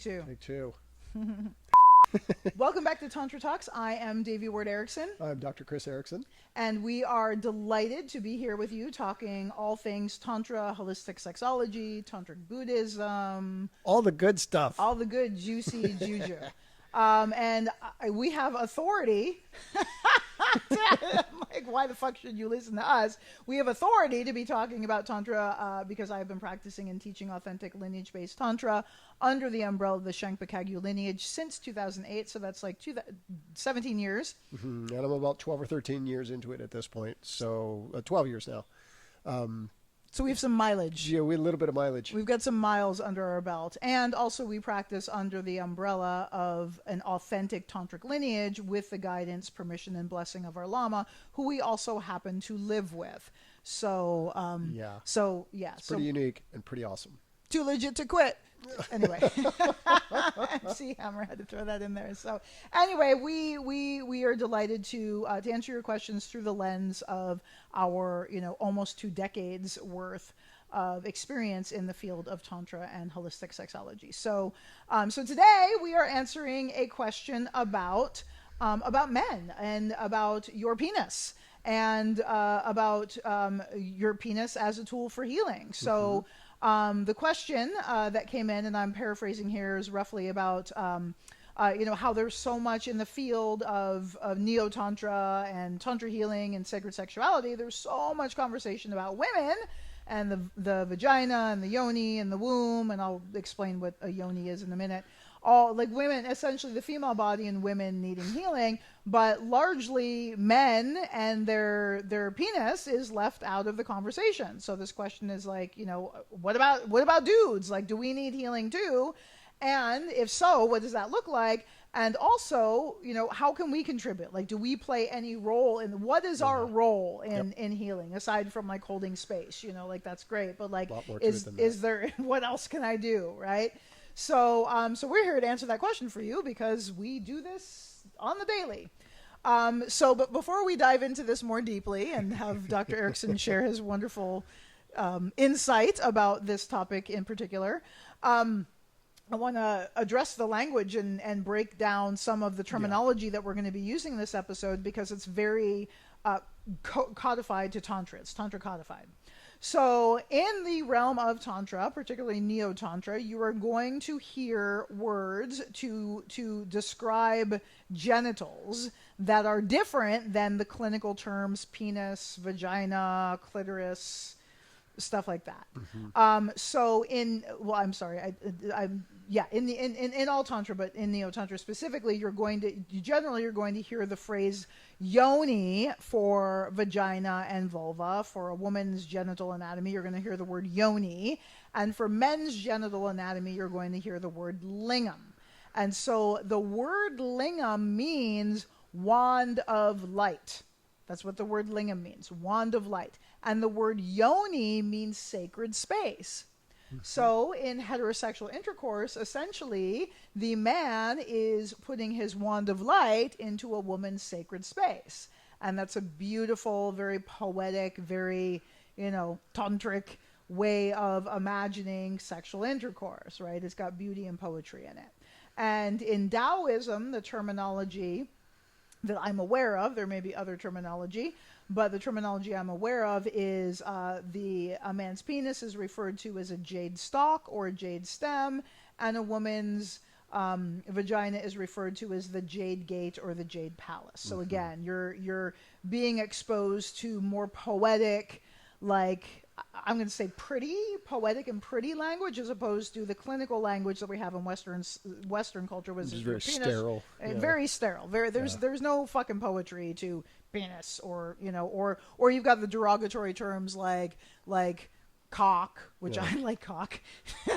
two. Take two. Welcome back to Tantra Talks. I am Davey Ward Erickson. I'm Dr. Chris Erickson. And we are delighted to be here with you talking all things Tantra, holistic sexology, Tantric Buddhism. All the good stuff. All the good, juicy juju. We have authority. Like, why the fuck should you listen to us? We have authority to be talking about Tantra because I've been practicing and teaching authentic lineage-based Tantra under the umbrella of the Shangpa Kagyu lineage since 2008. So that's like 17 years. Mm-hmm. And I'm about 12 or 13 years into it at this point. So 12 years now. So we have some mileage. Yeah, we have a little bit of mileage. We've got some miles under our belt. And also we practice under the umbrella of an authentic tantric lineage with the guidance, permission, and blessing of our Lama, who we also happen to live with. So, It's pretty unique and pretty awesome. Too legit to quit. Anyway, MC Hammer had to throw that in there. So anyway, we are delighted to answer your questions through the lens of our, almost 2 decades worth of experience in the field of Tantra and holistic sexology. So today we are answering a question about men and about your penis and about your penis as a tool for healing. So. The question that came in, and I'm paraphrasing here, is roughly about, how there's so much in the field of neo-tantra and tantra healing and sacred sexuality. There's so much conversation about women and the vagina and the yoni and the womb, and I'll explain what a yoni is in a minute. All like women, essentially the female body and women needing healing, but largely men and their penis is left out of the conversation. So this question is like, what about dudes? Like, do we need healing too? And if so, what does that look like? And also, how can we contribute? Like, do we play any role in what is our role in healing aside from like holding space? Like that's great, but like, is there what else can I do? Right? So we're here to answer that question for you because we do this on the daily. But before we dive into this more deeply and have Dr. Erickson share his wonderful insight about this topic in particular, I want to address the language and break down some of the terminology that we're going to be using in this episode because it's very codified to Tantra. It's Tantra codified. So in the realm of Tantra, particularly Neo-Tantra, you are going to hear words to describe genitals that are different than the clinical terms penis, vagina, clitoris, stuff like that. Mm-hmm. In all Tantra, but in Neo-Tantra specifically, you're going to hear the phrase yoni for vagina and vulva. For a woman's genital anatomy, you're going to hear the word yoni. And for men's genital anatomy, you're going to hear the word lingam. And so the word lingam means wand of light. That's what the word lingam means, wand of light. And the word yoni means sacred space. Mm-hmm. So in heterosexual intercourse, essentially, the man is putting his wand of light into a woman's sacred space. And that's a beautiful, very poetic, very, tantric way of imagining sexual intercourse, right? It's got beauty and poetry in it. And in Taoism, the terminology that I'm aware of, there may be other terminology, but the terminology I'm aware of is a man's penis is referred to as a jade stalk or a jade stem, and a woman's vagina is referred to as the jade gate or the jade palace. So again, you're being exposed to more poetic, like I'm going to say poetic and pretty language, as opposed to the clinical language that we have in Western culture, which is very sterile, very sterile. There's no fucking poetry to penis, or you've got the derogatory terms like cock, which I like cock, in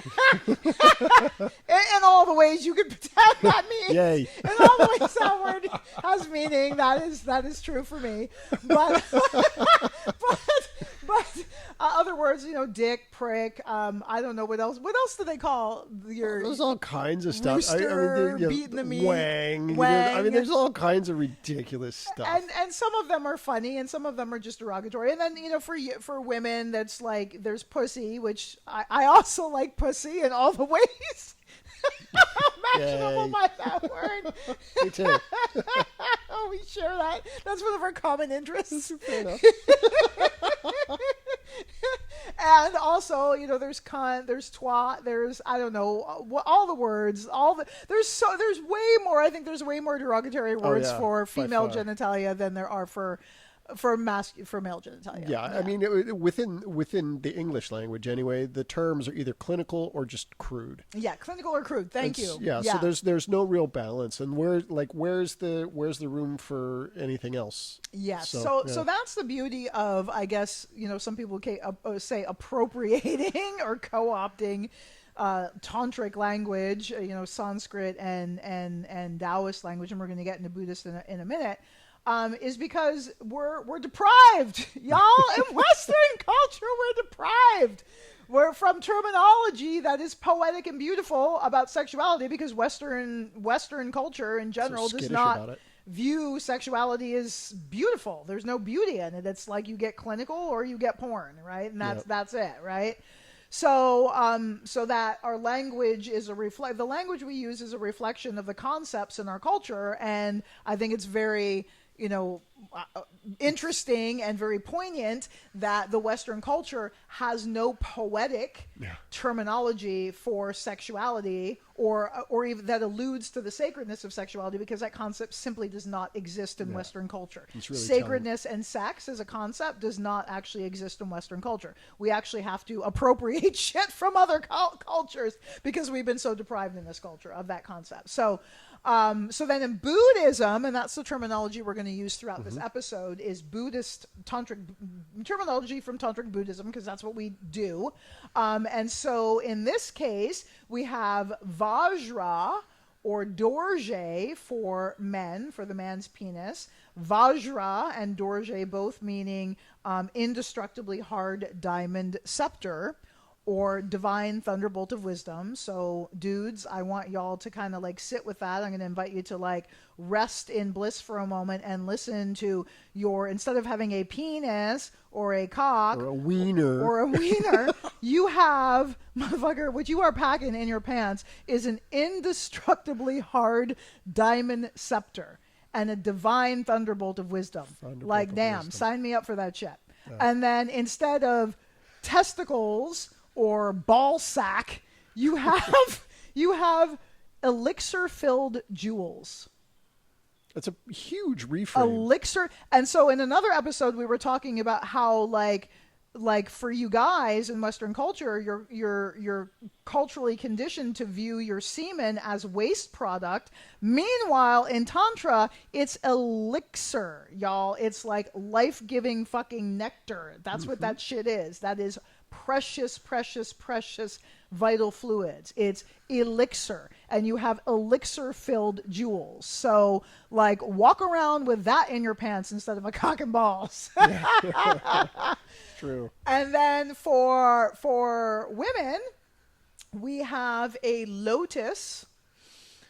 all the ways you could pretend that means. Yay! In all the ways that word has meaning, that is true for me. But other words, dick, prick. I don't know what else. What else do they call your? There's all kinds of stuff. Rooster, beating the meat, wang. There's all kinds of ridiculous stuff. And some of them are funny, and some of them are just derogatory. And then for women, that's like there's pussy, which I also like pussy in all the ways. Me too. Oh, we share that. That's one of our common interests. Fair enough. And also, you know, there's cunt, there's twat, there's, I don't know, all the words, there's way more. I think there's way more derogatory words for female genitalia than there are for male genitalia. Yeah, I mean, within the English language anyway, the terms are either clinical or just crude. Yeah, clinical or crude. Thank you. Yeah, so there's no real balance, and where's the room for anything else? Yes. So that's the beauty of, I guess, you know, some people say appropriating or co-opting tantric language, you know, Sanskrit and Taoist language, and we're going to get into Buddhist in a minute. Is because we're deprived, y'all. In Western culture, we're deprived. We're from terminology that is poetic and beautiful about sexuality, because Western culture in general does not view sexuality as beautiful. There's no beauty in it. It's like you get clinical or you get porn, right? And that's it, right? So, so that our language is the language we use is a reflection of the concepts in our culture, and I think it's very, you know, interesting and very poignant that the Western culture has no poetic terminology for sexuality, or even that alludes to the sacredness of sexuality, because that concept simply does not exist in Western culture. Really sacredness and sex as a concept does not actually exist in Western culture. We actually have to appropriate shit from other cultures because we've been so deprived in this culture of that concept. So then in Buddhism, and that's the terminology we're going to use throughout this episode, is Buddhist tantric terminology from tantric Buddhism, because that's what we do. And so in this case, we have Vajra or Dorje for men, for the man's penis. Vajra and Dorje both meaning indestructibly hard diamond scepter, or divine thunderbolt of wisdom. So dudes, I want y'all to kind of like sit with that. I'm going to invite you to like rest in bliss for a moment and listen to instead of having a penis or a cock or a wiener, you have, motherfucker, what you are packing in your pants is an indestructibly hard diamond scepter and a divine thunderbolt of wisdom. Sign me up for that shit. Yeah. And then instead of testicles or ball sack, you have elixir-filled jewels. It's a huge reframe. Elixir, and so in another episode we were talking about how like for you guys in Western culture, you're culturally conditioned to view your semen as waste product. Meanwhile, in Tantra, it's elixir, y'all. It's like life-giving fucking nectar. That's what that shit is. That is precious, precious, precious vital fluids. It's elixir, and you have elixir-filled jewels. So, like, walk around with that in your pants instead of a cock and balls. True. And then for women, we have a lotus,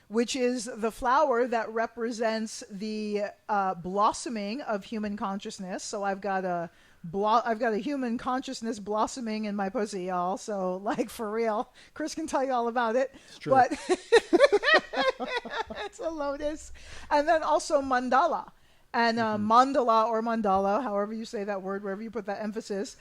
which is the flower that represents the blossoming of human consciousness. So I've got a human consciousness blossoming in my pussy, y'all. So, like, for real, Chris can tell you all about it. It's true. But it's a lotus. And then also mandala. And mandala or mandala, however you say that word, wherever you put that emphasis,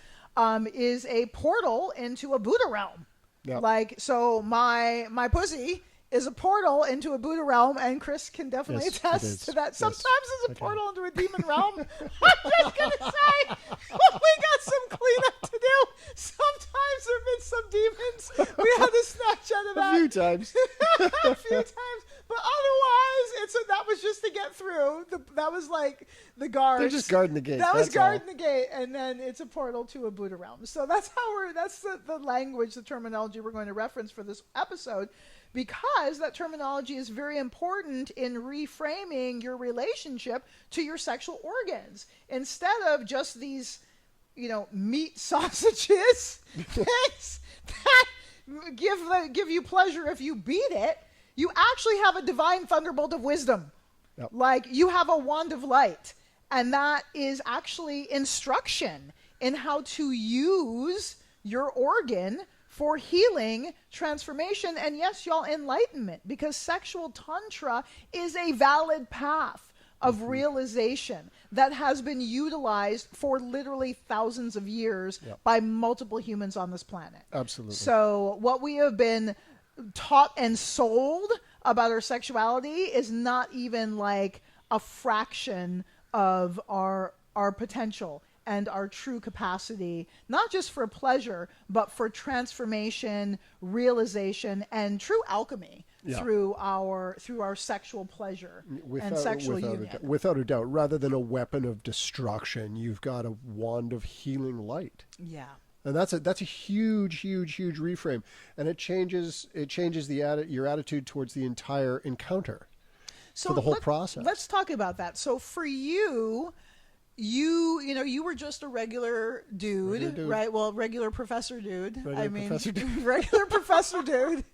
is a portal into a Buddha realm. Yep. Like, so my pussy is a portal into a Buddha realm, and Chris can definitely attest to that. Sometimes it's a portal into a demon realm. I'm just going to say, we got some cleanup to do. Sometimes there have been some demons. We had a Snapchat of that. A few times. A few times. But otherwise, that was just to get through. That was like the guards. They're just guarding the gate. That was guarding the gate, and then it's a portal to a Buddha realm. So that's the language, the terminology we're going to reference for this episode, because that terminology is very important in reframing your relationship to your sexual organs. Instead of just these, meat sausages things that give you pleasure if you beat it, you actually have a divine thunderbolt of wisdom. Yep. Like, you have a wand of light, and that is actually instruction in how to use your organ for healing, transformation, and yes, y'all, enlightenment, because sexual tantra is a valid path of realization that has been utilized for literally thousands of years by multiple humans on this planet. Absolutely. So what we have been taught and sold about our sexuality is not even like a fraction of our potential and our true capacity, not just for pleasure, but for transformation, realization, and true alchemy through our sexual pleasure and sexual union. Without a doubt, rather than a weapon of destruction, you've got a wand of healing light. Yeah. And that's a huge reframe, and it changes your attitude towards the entire encounter, for the whole process. Let's talk about that. So for you, you were just a regular dude, right? Well, regular professor dude. Regular professor dude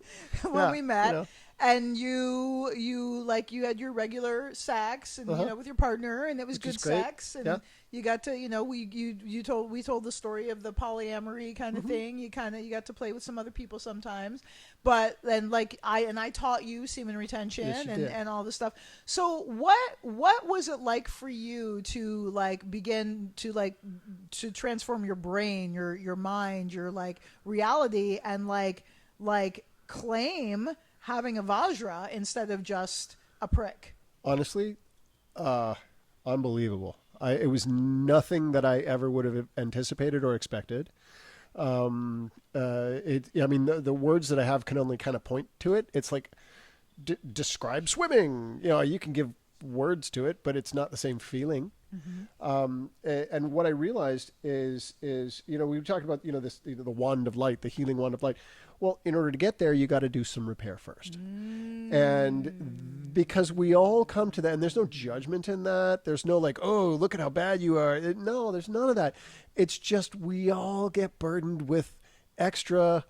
when we met. And you had your regular sex and with your partner, and it was good sex, and you got to we told the story of the polyamory kind of thing. You got to play with some other people sometimes, but then I taught you semen retention and all this stuff. So what was it like for you to begin to transform your brain, your mind, your reality, and claim having a Vajra instead of just a prick? Honestly, unbelievable. It was nothing that I ever would have anticipated or expected. The words that I have can only kind of point to it. It's like, describe swimming. You can give words to it, but it's not the same feeling. And what I realized is we talked about the wand of light, the healing wand of light. Well, in order to get there, you got to do some repair first. And because we all come to that, and there's no judgment in that. There's no oh, look at how bad you are. No, there's none of that. It's just we all get burdened with extra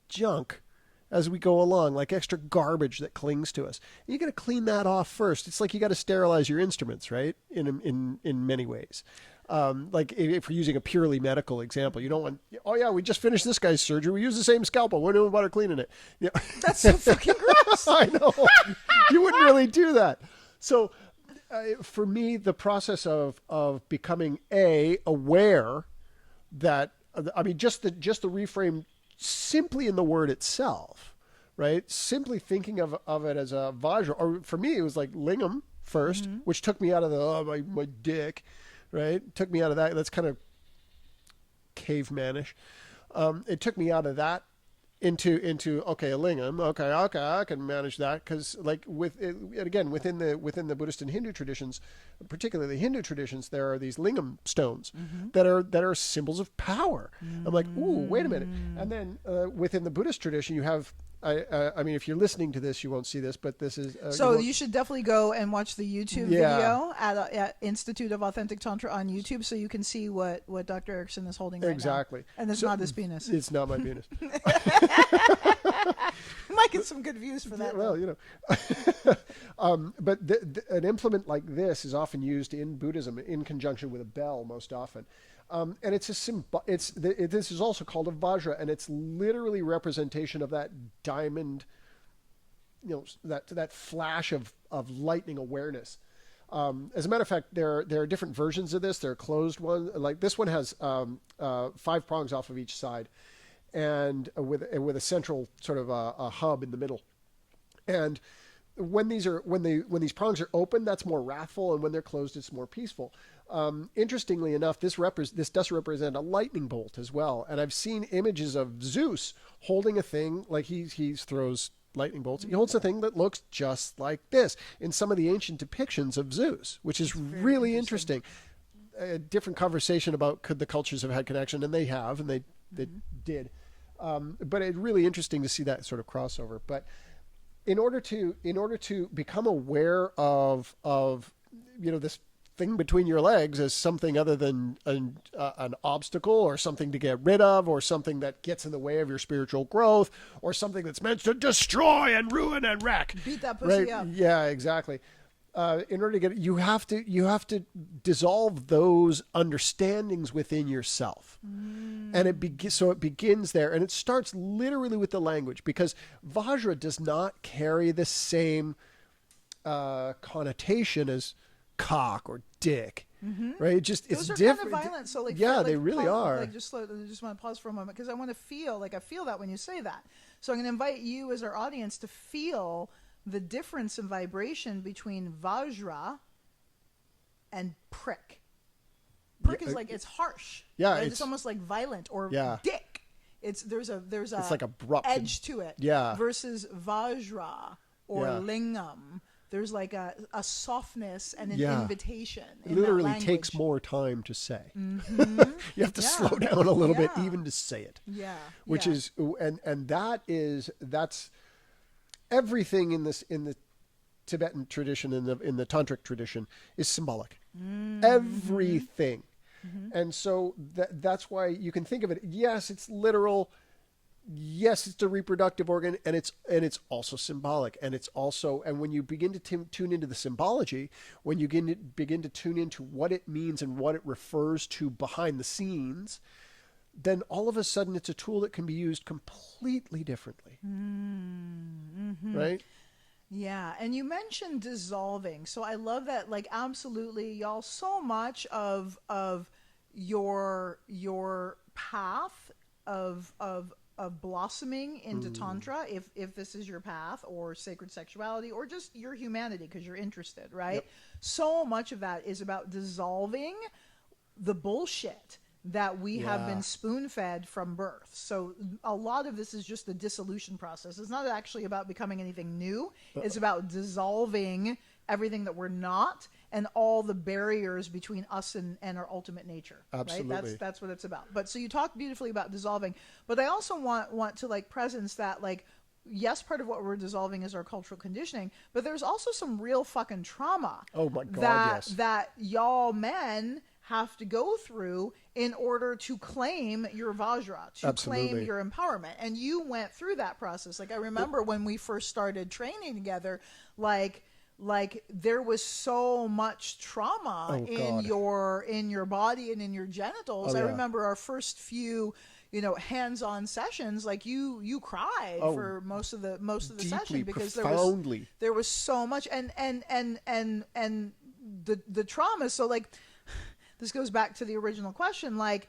junk as we go along, like extra garbage that clings to us. You got to clean that off first. It's like you got to sterilize your instruments, right? In many ways. If we're using a purely medical example, you don't want, we just finished this guy's surgery. We use the same scalpel. We're doing better cleaning it. That's so fucking gross. I know. You wouldn't really do that. So for me, the process of becoming aware that, just the reframe simply in the word itself, right? Simply thinking of it as a Vajra, or for me, it was like lingam first, which took me out of my dick. Right? It took me out of that. That's kind of cavemanish. It took me out of that into okay, a lingam. Okay, I can manage that, because within the Buddhist and Hindu traditions, particularly the Hindu traditions, there are these lingam stones that are symbols of power. I'm like, ooh, wait a minute. And then within the Buddhist tradition, you have. If you're listening to this, you won't see this, but this is... you should definitely go and watch the YouTube video at Institute of Authentic Tantra on YouTube, so you can see what Dr. Erickson is holding right now. Exactly. And it's not his penis. It's not my penis. Might get some good views for that. But an implement like this is often used in Buddhism in conjunction with a bell most often. And it's a symbol. This is also called a Vajra, and it's literally representation of that diamond, that flash of lightning awareness. As a matter of fact, there are different versions of this. There are closed ones. Like this one has 5 prongs off of each side, and with a central sort of a hub in the middle. And when these prongs are open, that's more wrathful, and when they're closed, it's more peaceful. Interestingly enough, this does represent a lightning bolt as well. And I've seen images of Zeus holding a thing like he throws lightning bolts. He holds a thing that looks just like this in some of the ancient depictions of Zeus, which is really interesting. A different conversation about could the cultures have had connection, and they have, and they did. But it's really interesting to see that sort of crossover. But in order to become aware of this thing between your legs as something other than an obstacle, or something to get rid of, or something that gets in the way of your spiritual growth, or something that's meant to destroy and ruin and wreck. Beat that pussy up. Yeah, exactly. in order to get it, you have to dissolve those understandings within yourself. And it begins there, and it starts literally with the language, because Vajra does not carry the same connotation as cock or dick. Right? It's Those are different. kind of violent. So they really are. Like just want to pause for a moment, because I want to feel I feel that when you say that. So I'm going to invite you as our audience to feel the difference in vibration between Vajra and prick. Prick is like, it's harsh. Yeah, right? It's almost like violent, or dick. There's it's like abrupt edge to it. Yeah. Versus Vajra or lingam. There's like a softness and an invitation. It literally takes more time to say. You have to slow down a little bit even to say it. Yeah. Which is, and that's everything in the Tibetan tradition, in the tantric tradition, is symbolic. Everything. And so that's why you can think of it. Yes, it's literal. Yes, it's a reproductive organ, and it's also symbolic, and when you begin to tune into the symbology, when you begin to tune into what it means and what it refers to behind the scenes, then all of a sudden it's a tool that can be used completely differently. Right? Yeah, and you mentioned dissolving, so I love that. Like, absolutely, y'all. So much of your path of blossoming into Tantra, if this is your path, or sacred sexuality, or just your humanity because you're interested, right? Yep. So much of that is about dissolving the bullshit that we have been spoon-fed from birth. So a lot of this is just the dissolution process. It's not actually about becoming anything new. It's about dissolving everything that we're not, and all the barriers between us and our ultimate nature. Absolutely. Right? That's what it's about. But so you talk beautifully about dissolving, but I also want to like presence that, like, yes, part of what we're dissolving is our cultural conditioning, but there's also some real fucking trauma. Oh my God, that y'all men have to go through in order to claim your Vajra, to claim your empowerment. And you went through that process. Like, I remember when we first started training together, like there was so much trauma in your body and in your genitals. I remember our first few, hands-on sessions, like you cried for most of the session, because there was so much, and the trauma. So, like, this goes back to the original question, like,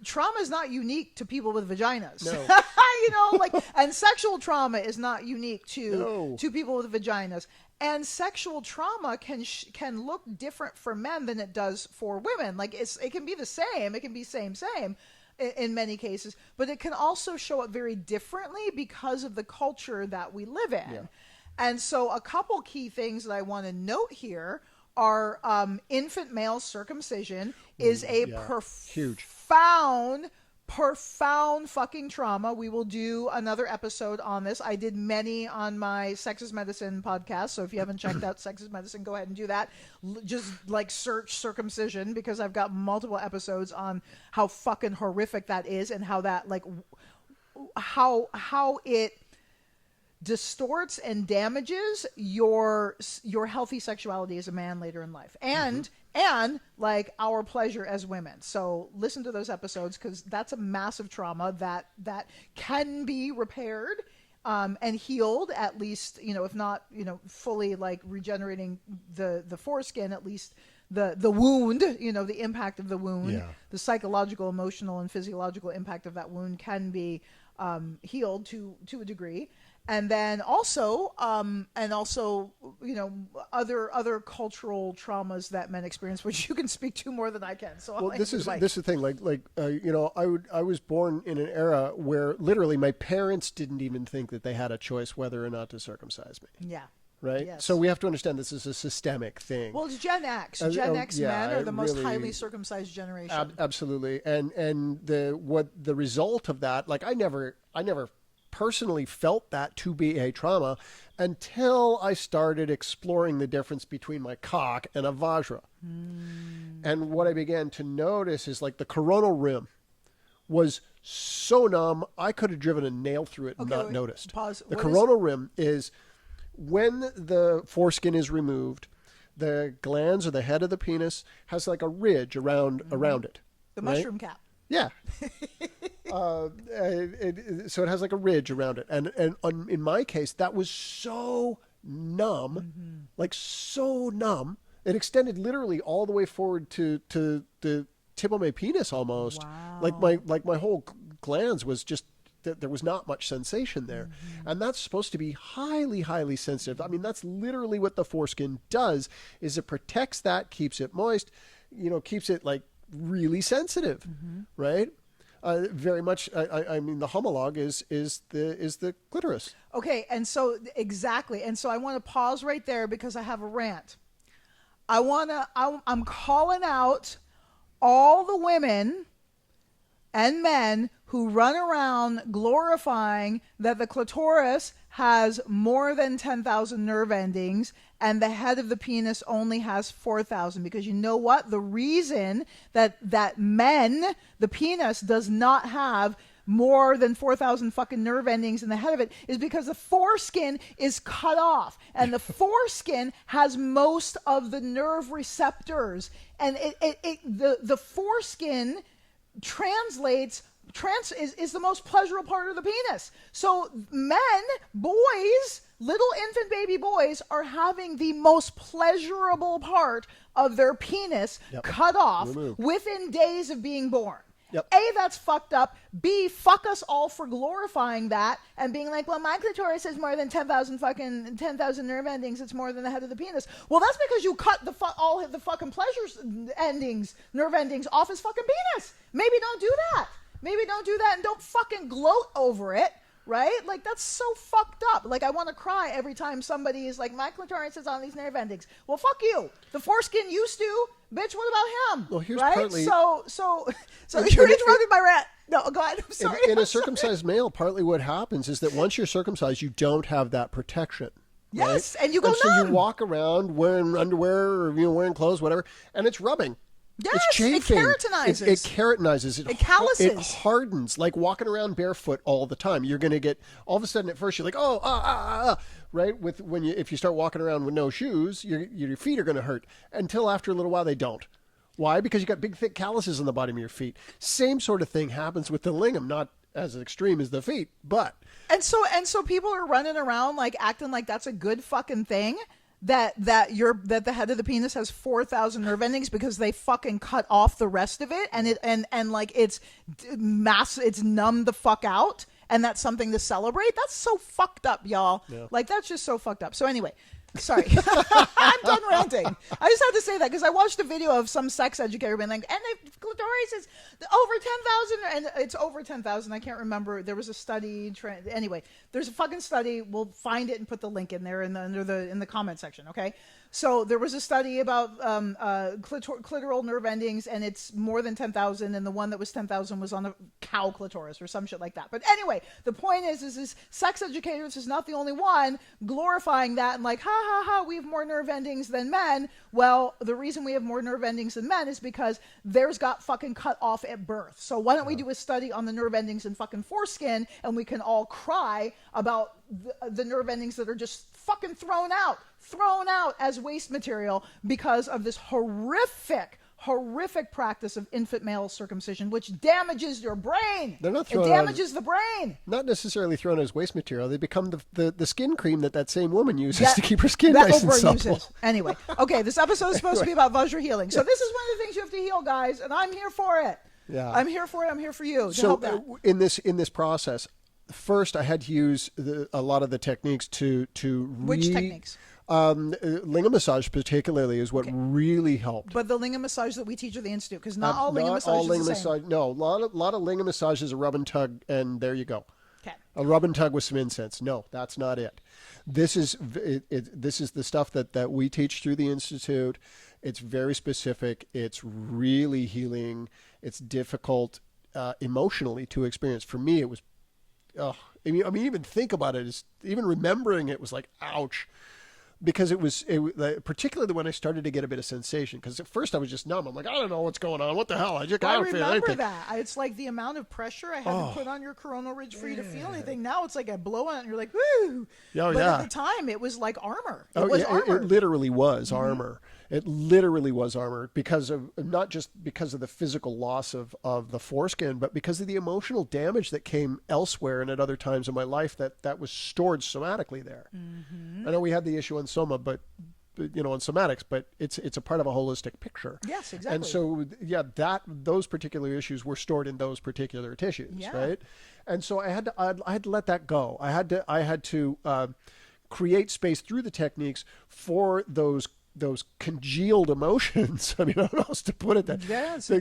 trauma is not unique to people with vaginas. No. And sexual trauma is not unique to people with vaginas. And sexual trauma can look different for men than it does for women. Like, it can be the same. It can be same in many cases, but it can also show up very differently because of the culture that we live in. Yeah. And so a couple key things that I want to note here are infant male circumcision is a profound fucking trauma. We will do another episode on this. I did many on my Sexist Medicine podcast, so if you haven't checked out Sexist Medicine, go ahead and do that. Just like search circumcision, because I've got multiple episodes on how fucking horrific that is, and how that, like, how it distorts and damages your healthy sexuality as a man later in life, and like our pleasure as women. So listen to those episodes, because that's a massive trauma that can be repaired and healed, at least, if not fully like regenerating the foreskin, at least the wound, the impact of the wound, the psychological, emotional, and physiological impact of that wound can be healed to a degree. And then also, other cultural traumas that men experience, which you can speak to more than I can. So, this is the thing. I was born in an era where literally my parents didn't even think that they had a choice whether or not to circumcise me. Yeah. Right. Yes. So we have to understand this is a systemic thing. Well, it's Gen X. Gen X men are the most highly circumcised generation. Absolutely. And the result of that, like, I never personally felt that to be a trauma until I started exploring the difference between my cock and a Vajra. And what I began to notice is, like, the coronal rim was so numb, I could have driven a nail through it and not noticed. Pause. The coronal rim is when the foreskin is removed, the glands or the head of the penis has like a ridge around it. The right? mushroom cap. Yeah. So it has like a ridge around it. And in my case, that was so numb, like so numb. It extended literally all the way forward to the tip of my penis almost. Wow. Like my whole glands was just, there was not much sensation there. And that's supposed to be highly, highly sensitive. I mean, that's literally what the foreskin does, is it protects that, keeps it moist, keeps it like really sensitive, right? Very much. I mean, the homologue is the clitoris. Okay, and so exactly, and so I want to pause right there because I have a rant. I'm calling out all the women and men who run around glorifying that the clitoris has more than 10,000 nerve endings and the head of the penis only has 4,000. Because you know what? The reason that the penis does not have more than 4,000 fucking nerve endings in the head of it is because the foreskin is cut off, and the foreskin has most of the nerve receptors, and the foreskin is the most pleasurable part of the penis. So men, boys, little infant baby boys are having the most pleasurable part of their penis cut off within days of being born. Yep. A, that's fucked up. B, fuck us all for glorifying that and being like, well, my clitoris has more than 10,000 nerve endings. It's more than the head of the penis. Well, that's because you cut all of the fucking nerve endings off his fucking penis. Maybe don't do that. Maybe don't do that, and don't fucking gloat over it. Right? Like, that's so fucked up. Like, I want to cry every time somebody is like, my clitoris is on these nerve endings. Well, fuck you. The foreskin used to. Bitch, what about him? Well, here's right? partly... So you're interrupting my rant. No, go ahead. I'm sorry. In a circumcised male, partly what happens is that once you're circumcised, you don't have that protection. Yes, right? and you go numb. So you walk around wearing underwear or wearing clothes, whatever, and it's rubbing. Yes, it's chafing. it keratinizes. It keratinizes. It calluses. It hardens, like walking around barefoot all the time. You're going to get, all of a sudden at first you're like, right? If you start walking around with no shoes, your feet are going to hurt. Until after a little while they don't. Why? Because you got big thick calluses on the bottom of your feet. Same sort of thing happens with the lingam, not as extreme as the feet, but. And so people are running around like acting like that's a good fucking thing. That the head of the penis has 4,000 nerve endings because they fucking cut off the rest of it, and like it's numbed the fuck out, and that's something to celebrate. That's so fucked up, y'all. Yeah. Like, that's just so fucked up. So anyway, sorry. I'm done ranting. I just had to say that because I watched a video of some sex educator being like, and the clitoris is over 10,000, and it's over 10,000. I can't remember. There was a study. Anyway, there's a fucking study. We'll find it and put the link in there in the comment section. Okay. So there was a study about clitoral nerve endings, and it's more than 10,000, and the one that was 10,000 was on a cow clitoris or some shit like that. But anyway, the point is sex educators is not the only one glorifying that and like, ha ha ha, we have more nerve endings than men. Well, the reason we have more nerve endings than men is because theirs got fucking cut off at birth. So why don't we do a study on the nerve endings in fucking foreskin, and we can all cry about the nerve endings that are just fucking thrown out as waste material because of this horrific practice of infant male circumcision, which damages your brain. They're not thrown It damages the brain. Not necessarily thrown as waste material. They become the skin cream that same woman uses to keep her skin nice and supple. Uses. Anyway, okay, this episode is supposed to be about Vajra healing. So this is one of the things you have to heal, guys, and I'm here for it. Yeah. I'm here for it. I'm here for you. So in this process, first I had to use a lot of the techniques to Which techniques? Lingam massage particularly is what really helped. But the lingam massage that we teach at the Institute, because not all lingam massages are the same. No, a lot of lingam massage is a rub and tug, and there you go. Okay. A rub and tug with some incense. No, that's not it. This is the stuff that we teach through the Institute. It's very specific. It's really healing. It's difficult emotionally to experience. For me, it was. I mean, even think about it. Even remembering it was like, ouch. because particularly when I started to get a bit of sensation. Because at first I was just numb. I'm like, I don't know what's going on. What the hell? I don't feel remember anything. that. It's like the amount of pressure I had to put on your coronal ridge for you to feel anything. Now it's like a blow on it and you're like, woo. But at the time, it was like armor. It was armor. It literally was armor. It literally was armor because of not just because of the physical loss of the foreskin, but because of the emotional damage that came elsewhere and at other times in my life that was stored somatically there. I know we had the issue on Soma, but on somatics, but it's a part of a holistic picture. Yes, exactly. And so those particular issues were stored in those particular tissues, right? And so I had to let that go. I had to create space through the techniques for those congealed emotions. I mean, I don't know how else to put it.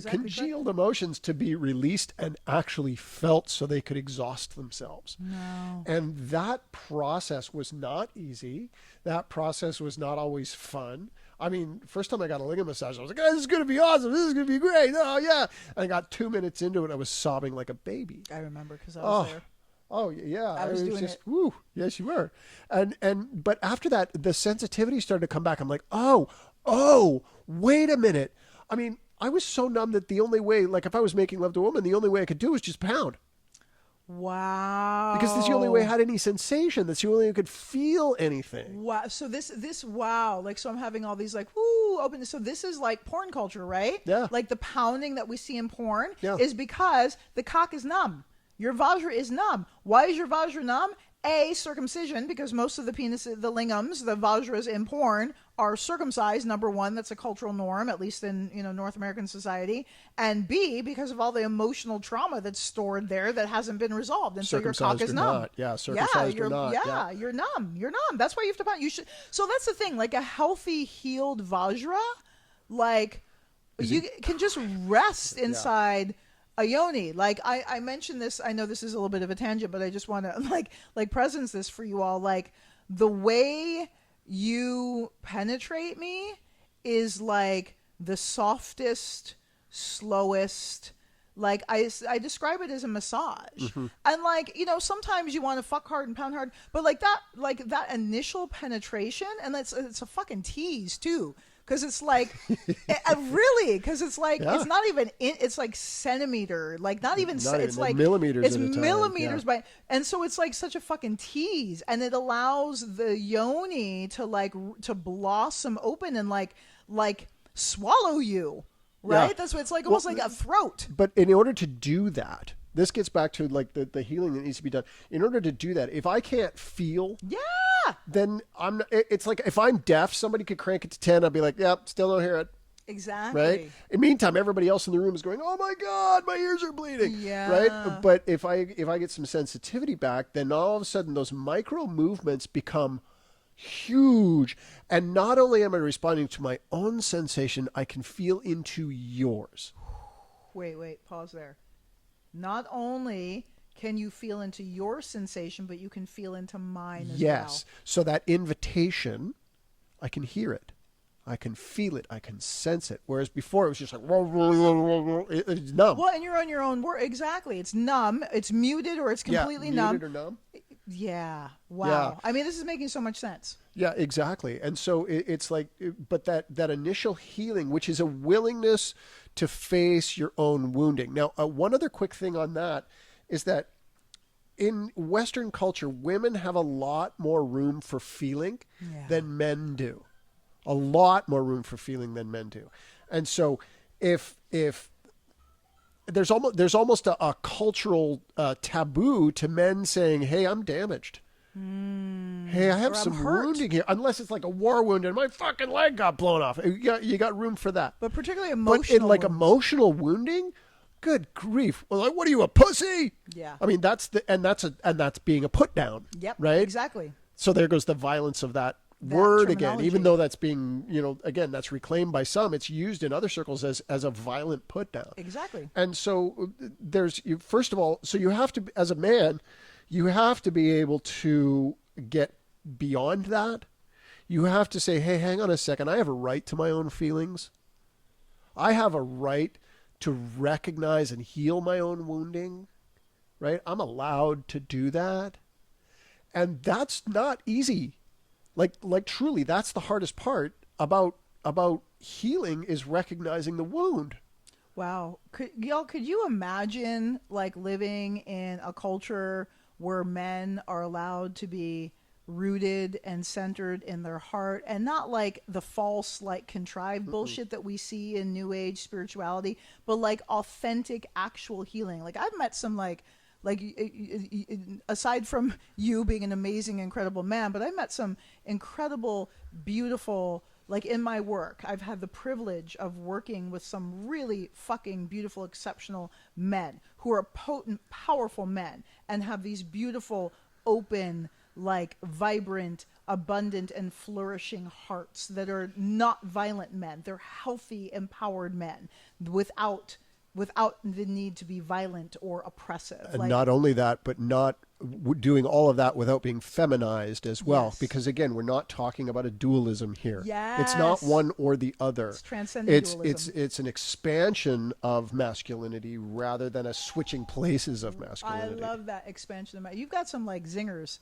Congealed emotions to be released and actually felt so they could exhaust themselves. No. And that process was not easy. That process was not always fun. I mean, first time I got a lingam massage, I was like, oh, this is going to be awesome. This is going to be great. Oh, yeah. And I got 2 minutes into it, I was sobbing like a baby. I remember because I was there. Oh yeah, I was doing it. Woo, yes, you were, but after that, the sensitivity started to come back. I'm like, oh, wait a minute. I mean, I was so numb that the only way, like if I was making love to a woman, the only way I could do was just pound. Wow. Because that's the only way I had any sensation. That's the only way I could feel anything. Wow. So wow. Like, so I'm having all these like, woo, open. So this is like porn culture, right? Yeah. Like the pounding that we see in porn is because the cock is numb. Your Vajra is numb. Why is your Vajra numb? A, circumcision, because most of the penises, the lingams, the Vajras in porn are circumcised. Number one, that's a cultural norm, at least in North American society. And B, because of all the emotional trauma that's stored there that hasn't been resolved, and so your cock is numb. Not. Yeah, circumcised or not. Yeah, you're numb. You're numb. That's why you have to pound. You should. So that's the thing. Like a healthy, healed Vajra, like you can just rest inside. A yoni. Like I mentioned this, I know this is a little bit of a tangent, but I just want to like presence this for you all. Like the way you penetrate me is like the softest, slowest, like I describe it as a massage. And like, sometimes you want to fuck hard and pound hard, but like that initial penetration, and it's a fucking tease too. Because it's like, really, because it's like, it's not even, it's like centimeter, like not even it's like millimeters. It's millimeters by, and so it's like such a fucking tease, and it allows the yoni to blossom open and like swallow you, right? Yeah. That's what it's like, almost like a throat. But in order to do that, this gets back to like the healing that needs to be done. In order to do that, if I can't feel, then it's like if I'm deaf, somebody could crank it to 10. I'll be like, yep, still don't hear it. Exactly. Right. In the meantime, everybody else in the room is going, oh my God, my ears are bleeding. Yeah. Right. But if I get some sensitivity back, then all of a sudden those micro movements become huge. And not only am I responding to my own sensation, I can feel into yours. Wait, pause there. Not only can you feel into your sensation, but you can feel into mine as well. Yes. So that invitation, I can hear it. I can feel it. I can sense it. Whereas before it was just like, it's numb. Well, and you're on your own word. Exactly. It's numb. It's muted or it's completely numb. Muted or numb. Yeah. Wow. Yeah. I mean, this is making so much sense. Yeah, exactly. And so it's like, but that initial healing, which is a willingness to face your own wounding. Now, one other quick thing on that is that in Western culture, women have a lot more room for feeling than men do. A lot more room for feeling than men do. And so if there's almost a cultural taboo to men saying, hey, I'm damaged. Hey, I have some wounding here. Unless it's like a war wound and my fucking leg got blown off. You got room for that. But particularly emotional But in like wounds. Emotional wounding, good grief. Well, like, what are you, a pussy? Yeah. I mean, that's being a put down. Yep. Right? Exactly. So there goes the violence of that word again. Even though that's being, again, that's reclaimed by some, it's used in other circles as a violent put down. Exactly. And so first of all, so you have to, as a man, you have to be able to get beyond that. You have to say, hey, hang on a second. I have a right to my own feelings. I have a right to recognize and heal my own wounding, right? I'm allowed to do that. And that's not easy. Like truly, that's the hardest part about healing, is recognizing the wound. Wow. Could you imagine like living in a culture where men are allowed to be rooted and centered in their heart and not like the false, like contrived bullshit that we see in new age spirituality, but like authentic actual healing. Like I've met some like aside from you being an amazing, incredible man, but I met some incredible, beautiful, like in my work, I've had the privilege of working with some really fucking beautiful, exceptional men who are potent, powerful men and have these beautiful, open, like vibrant, abundant, and flourishing hearts that are not violent men. They're healthy, empowered men without the need to be violent or oppressive. And like, not only that, but not doing all of that without being feminized as well. Yes. Because again, we're not talking about a dualism here. Yes. It's not one or the other. It's transcendent It's dualism. it's an expansion of masculinity rather than a switching places of I masculinity. love that expansion. You've got some like zingers.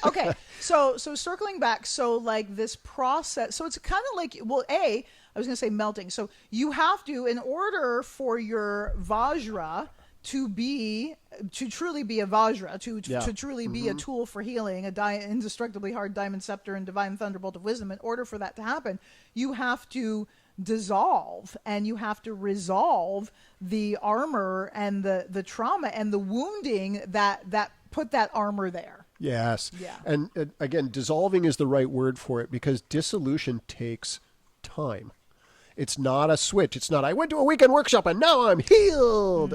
Okay, so circling back, so like this process, so it's kind of like, well, I was going to say melting. So you have to, in order for your Vajra to truly be a Vajra, to truly be a tool for healing, indestructibly hard diamond scepter and divine thunderbolt of wisdom, in order for that to happen, you have to dissolve and you have to resolve the armor and the trauma and the wounding that put that armor there. Yes. Yeah. And again, dissolving is the right word for it, because dissolution takes time. It's not a switch. It's not, I went to a weekend workshop and now I'm healed.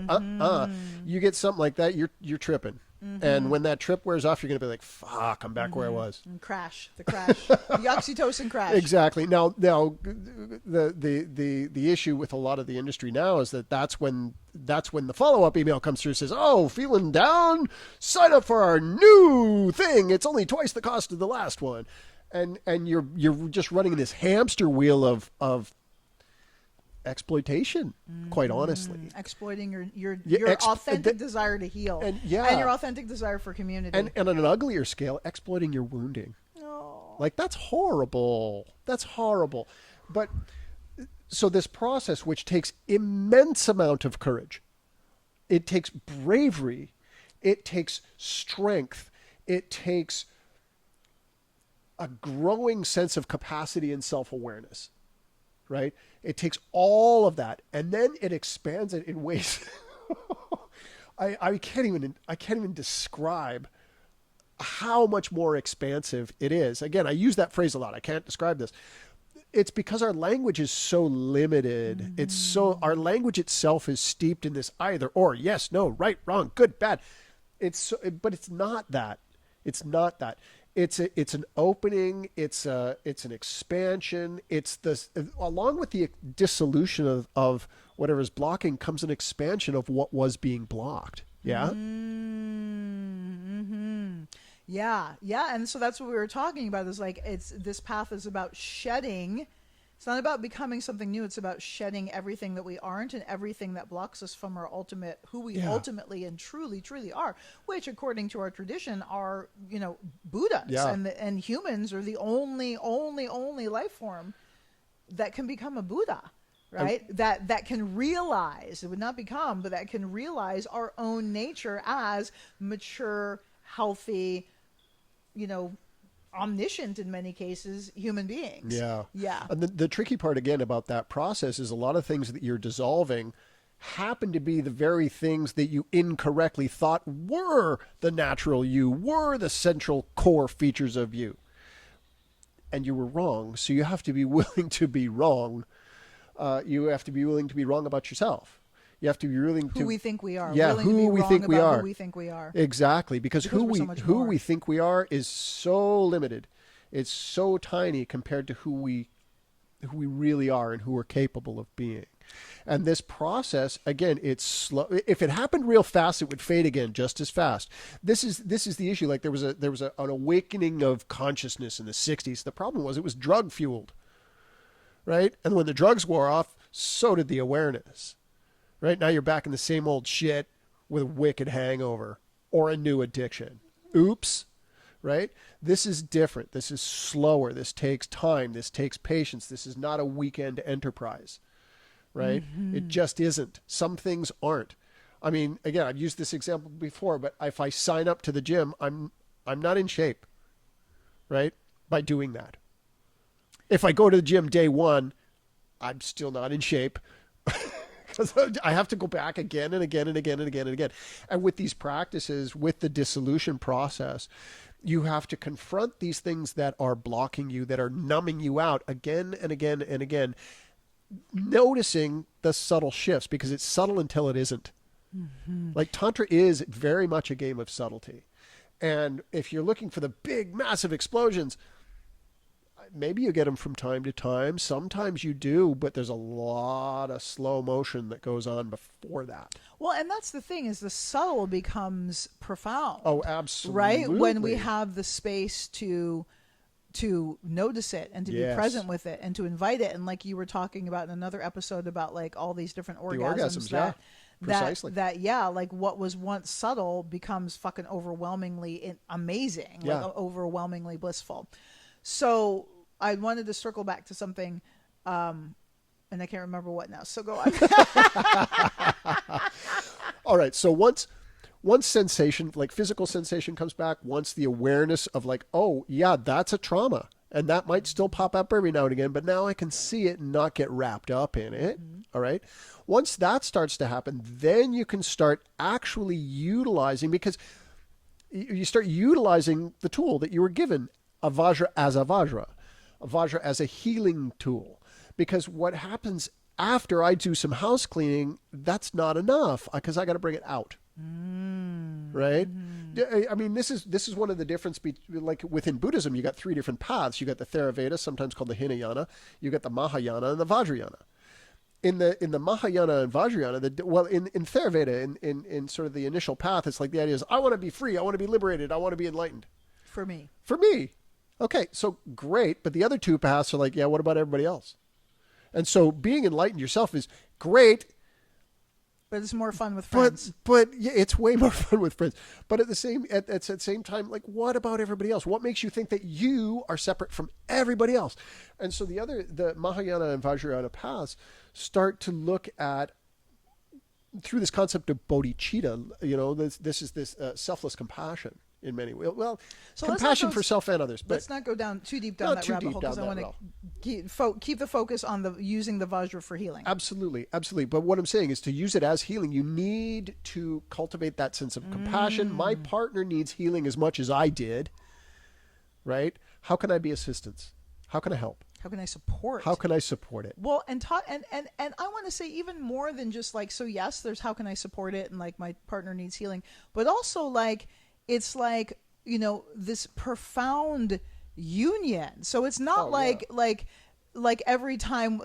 You get something like that, you're tripping. And when that trip wears off, you're going to be like, fuck, I'm back where I was. And the crash, the oxytocin crash. Exactly. Now, the issue with a lot of the industry now is that's when the follow-up email comes through and says, oh, feeling down? Sign up for our new thing. It's only twice the cost of the last one. And you're just running this hamster wheel of exploitation, quite honestly. Exploiting your authentic desire to heal, and your authentic desire for community, and on an uglier scale, exploiting your wounding. Oh. Like, that's horrible. But so this process, which takes immense amount of courage, it takes bravery, it takes strength, it takes a growing sense of capacity and self-awareness, right? It takes all of that, and then it expands it in ways I can't even describe how much more expansive it is. Again, I use that phrase a lot. I can't describe this. It's because our language is so limited. Our language itself is steeped in this either or, yes, no, right, wrong, good, bad. But it's not that. It's not that. It's an opening. It's an expansion. It's this, along with the dissolution of whatever's blocking, comes an expansion of what was being blocked. Yeah. Mm-hmm. Yeah. And so that's what we were talking about. Is like this path is about shedding. It's not about becoming something new. It's about shedding everything that we aren't and everything that blocks us from our who we ultimately and truly are, which according to our tradition are, Buddhas and humans are the only life form that can become a Buddha, right? That can realize, it would not become, but that can realize our own nature as mature, healthy, omniscient in many cases human beings. Yeah. And the tricky part again about that process is a lot of things that you're dissolving happen to be the very things that you incorrectly thought were the natural you, were the central core features of you. And you were wrong. So you have to be willing to be wrong. You have to be willing to be wrong about yourself. You have to be willing to who we think we are. Yeah, who we think we are. Who we think we are. Exactly, because who more. we think we are is so limited. It's so tiny compared to who we really are and who we're capable of being. And this process, again, it's slow. If it happened real fast, it would fade again just as fast. This is the issue. Like there was an awakening of consciousness in the 60s. The problem was it was drug fueled, right? And when the drugs wore off, so did the awareness. Right now you're back in the same old shit with a wicked hangover or a new addiction. Oops. right? This is different. This is slower. This takes time. This takes patience. This is not a weekend enterprise, right? It just isn't. Some things aren't. I mean, again, I've used this example before, but if I sign up to the gym, I'm not in shape, right? By doing that. If I go to the gym day one, I'm still not in shape. Because I have to go back again and again and again and again and again. And with these practices, with the dissolution process, you have to confront these things that are blocking you, that are numbing you out again and again and again, noticing the subtle shifts, because it's subtle until it isn't. Like Tantra is very much a game of subtlety. And if you're looking for the big, massive explosions, maybe you get them from time to time. Sometimes you do, but there's a lot of slow motion that goes on before that. Well, and that's the thing, is the subtle becomes profound. Oh, absolutely. Right? When we have the space to notice it and to be present with it and to invite it. And like you were talking about in another episode about like all these different orgasms Precisely. Like what was once subtle becomes fucking overwhelmingly amazing, like overwhelmingly blissful. So I wanted to circle back to something, and I can't remember what now. So go on. All right. So once sensation, like physical sensation, comes back, once the awareness of like, oh yeah, that's a trauma, and that might still pop up every now and again, but now I can see it and not get wrapped up in it. All right. Once that starts to happen, then you can start actually utilizing, because you start utilizing the tool that you were given, a Vajra as a Vajra as a healing tool. Because what happens after I do some house cleaning, that's not enough, because I got to bring it out. Right? I mean, this is one of the difference like within Buddhism, you got three different paths. You got the Theravada, sometimes called the Hinayana. You got the Mahayana and the Vajrayana. In the Mahayana and Vajrayana, in Theravada, in sort of the initial path, it's like the idea is, I want to be free, I want to be liberated, I want to be enlightened. For me. Okay, so great, but the other two paths are like, yeah, what about everybody else? And so being enlightened yourself is great, but it's more fun with friends. But yeah, it's way more fun with friends. But at the same time, like, what about everybody else? What makes you think that you are separate from everybody else? And so the Mahayana and Vajrayana paths start to look at, through this concept of bodhicitta, this is selfless compassion in many ways. Well, so compassion for self and others. But let's not go down too deep down that rabbit hole, because I want to keep the focus on using the Vajra for healing. Absolutely. But what I'm saying is, to use it as healing, you need to cultivate that sense of compassion. My partner needs healing as much as I did, right? How can I be assistance? How can I help? How can I support? How can I support it? Well, and I want to say even more than just like, so yes, there's how can I support it, and like my partner needs healing, but also like, it's like, this profound union. So it's not like every time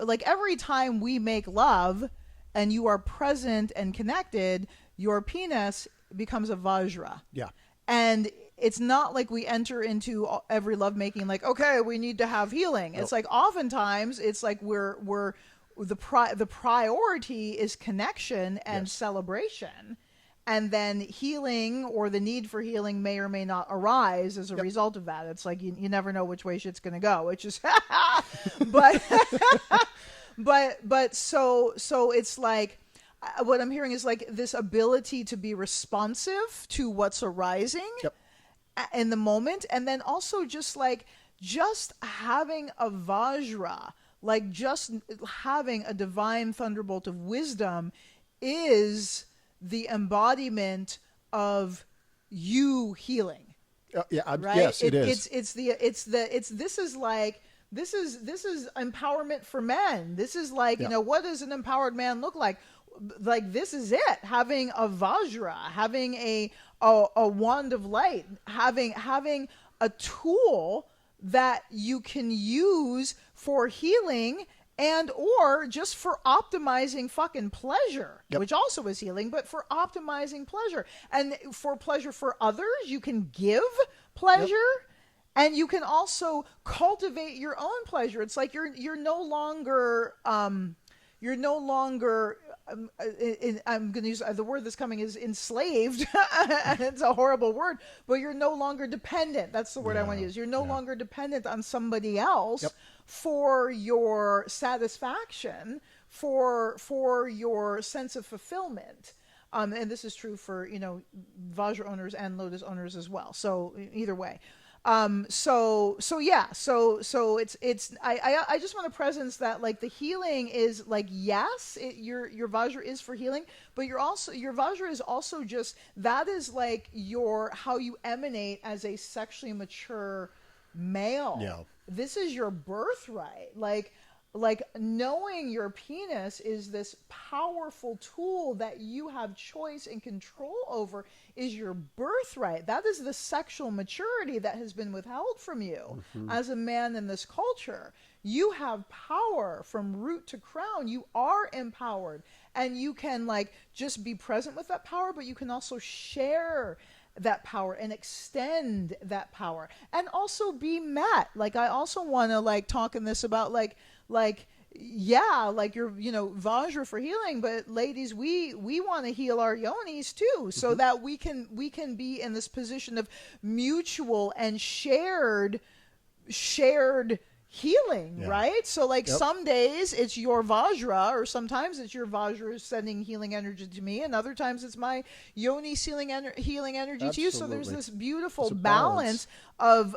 we make love and you are present and connected, your penis becomes a Vajra. Yeah. And it's not like we enter into every lovemaking like, okay, we need to have healing. Nope. It's like oftentimes it's like we're the priority is connection and celebration. And then healing, or the need for healing, may or may not arise as a result of that. It's like you never know which way shit's going to go, which is, but so it's like, what I'm hearing is like this ability to be responsive to what's arising in the moment, and then also just having a Vajra, like just having a divine thunderbolt of wisdom is the embodiment of you healing. Right? Yes, it is. This is empowerment for men. This is like, what does an empowered man look like? Like, this is it. Having a Vajra, having a wand of light, having a tool that you can use for healing and or just for optimizing fucking pleasure, which also is healing, but for optimizing pleasure. And for pleasure for others, you can give pleasure, and you can also cultivate your own pleasure. It's like you're no longer I'm going to use the word that's coming is enslaved. And it's a horrible word, but you're no longer dependent. That's the word I want to use. You're no longer dependent on somebody else for your satisfaction, for your sense of fulfillment. And this is true for, Vajra owners and Lotus owners as well. So either way. So I just want to presence that, like, the healing is like, yes, your Vajra is for healing, but your Vajra is also just, that is like how you emanate as a sexually mature male. Yeah. This is your birthright. Like knowing your penis is this powerful tool that you have choice and control over is your birthright. That is the sexual maturity that has been withheld from you as a man in this culture. You have power from root to crown. You are empowered, and you can just be present with that power, but you can also share that power and extend that power and also be met. I also want to talk in this about your Vajra for healing, but ladies, we want to heal our yonis too, so that we can be in this position of mutual and shared healing, right? So some days it's your Vajra, or sometimes it's your Vajra sending healing energy to me, and other times it's my yoni healing energy to you. So there's this beautiful balance of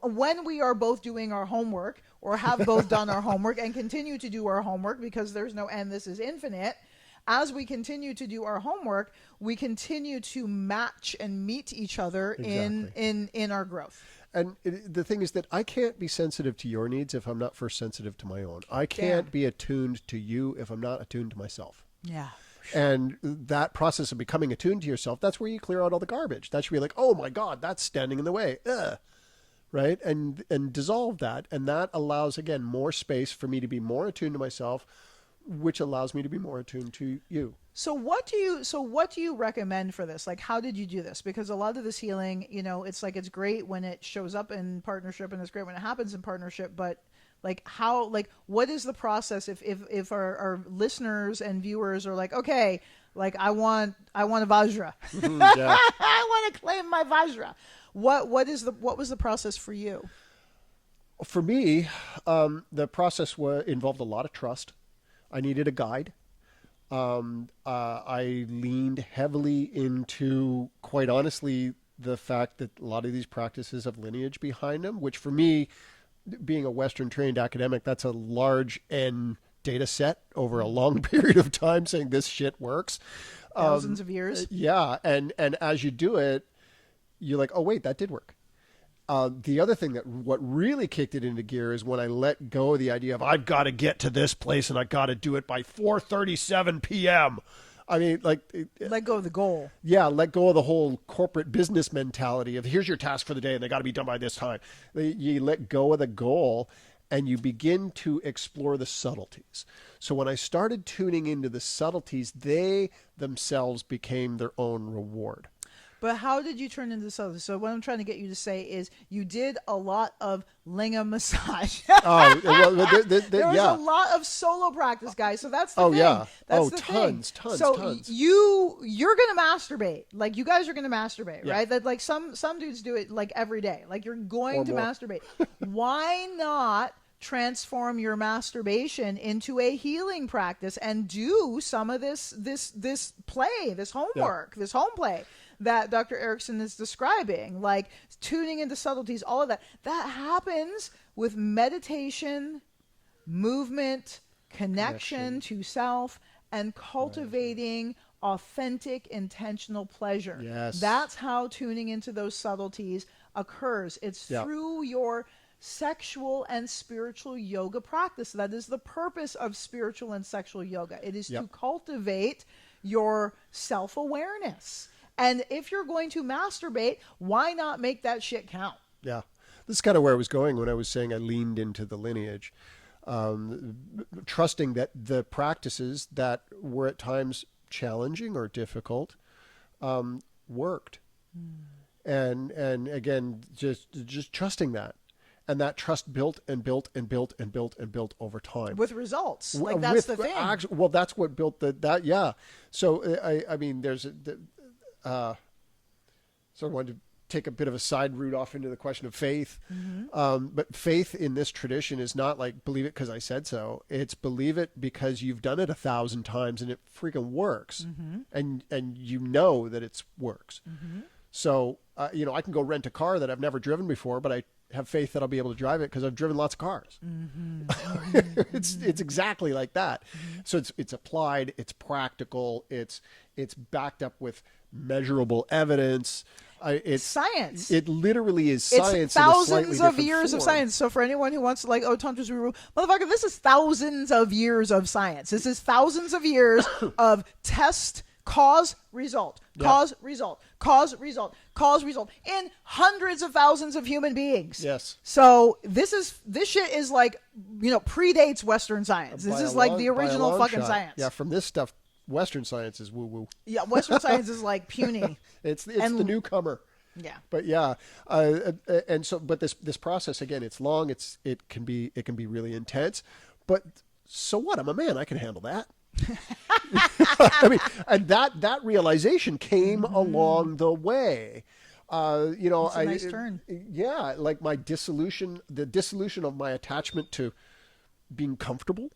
when we are both doing our homework, or have both done our homework and continue to do our homework, because there's no end, this is infinite. As we continue to do our homework, we continue to match and meet each other in our growth. And the thing is that I can't be sensitive to your needs if I'm not first sensitive to my own. I can't be attuned to you if I'm not attuned to myself. Yeah. And that process of becoming attuned to yourself, that's where you clear out all the garbage. That's where you're like, oh my God, that's standing in the way. Right? And dissolve that. And that allows, again, more space for me to be more attuned to myself, which allows me to be more attuned to you. So what do you recommend for this? How did you do this? Because a lot of this healing, it's great when it shows up in partnership, and it's great when it happens in partnership, but what is the process if our listeners and viewers are okay, I want a Vajra. I want to claim my Vajra. What was the process for you? For me, the process involved a lot of trust. I needed a guide. I leaned heavily into, quite honestly, the fact that a lot of these practices have lineage behind them, which for me, being a Western trained academic, that's a large N data set over a long period of time saying this shit works. Thousands of years. Yeah. And as you do it, you're like, oh, wait, that did work. The other thing what really kicked it into gear is when I let go of the idea of I've got to get to this place and I got to do it by 4:37 p.m. I mean, let go of the goal. Yeah, let go of the whole corporate business mentality of here's your task for the day and they got to be done by this time. You let go of the goal and you begin to explore the subtleties. So when I started tuning into the subtleties, they themselves became their own reward. But how did you turn into subtlety? So what I'm trying to get you to say is you did a lot of lingam massage. There was a lot of solo practice, guys. So that's the thing. Yeah. That's the tons. So tons. You're gonna masturbate. You guys are gonna masturbate, Yeah. right? That some dudes do it every day. You're going to masturbate. Why not transform your masturbation into a healing practice and do some of this play, this homework, this home play that Dr. Erickson is describing, tuning into subtleties, all of that. That happens with meditation, movement, connection to self, and cultivating authentic, intentional pleasure. Yes. That's how tuning into those subtleties occurs. It's through your sexual and spiritual yoga practice. That is the purpose of spiritual and sexual yoga. It is to cultivate your self-awareness. And if you're going to masturbate, why not make that shit count? Yeah. This is kind of where I was going when I was saying I leaned into the lineage. Trusting that the practices that were at times challenging or difficult worked. And again, just trusting that. And that trust built and built and built and built and built over time. With results. Like, that's the thing. Well, that's what built that. Yeah. So, I mean, there's so I wanted to take a bit of a side route off into the question of faith. But faith in this tradition is not like believe it because I said so. It's believe it because you've done it 1,000 times and it freaking works. And you know that it works. So, you know, I can go rent a car that I've never driven before, but I have faith that I'll be able to drive it because I've driven lots of cars. It's exactly like that. So it's applied, it's practical, it's backed up with measurable evidence. It's science. It literally is science. It's thousands of years of science. So for anyone who wants to like, oh, Tantra's woo-woo, motherfucker, this is thousands of years of science. This is thousands of years of test, cause, result, cause, result, cause, result, cause, result in hundreds of thousands of human beings. Yes. So this shit is like, you know, predates Western science. This is like the original fucking science. Yeah, from this stuff, Western science is woo-woo. Yeah, Western science is like puny. It's the newcomer. Yeah. But yeah, and so but this process again, it's long. It can be really intense. But so what? I'm a man. I can handle that. I mean, and that realization came along the way. You know, it's a nice turn. Yeah, like the dissolution of my attachment to being comfortable,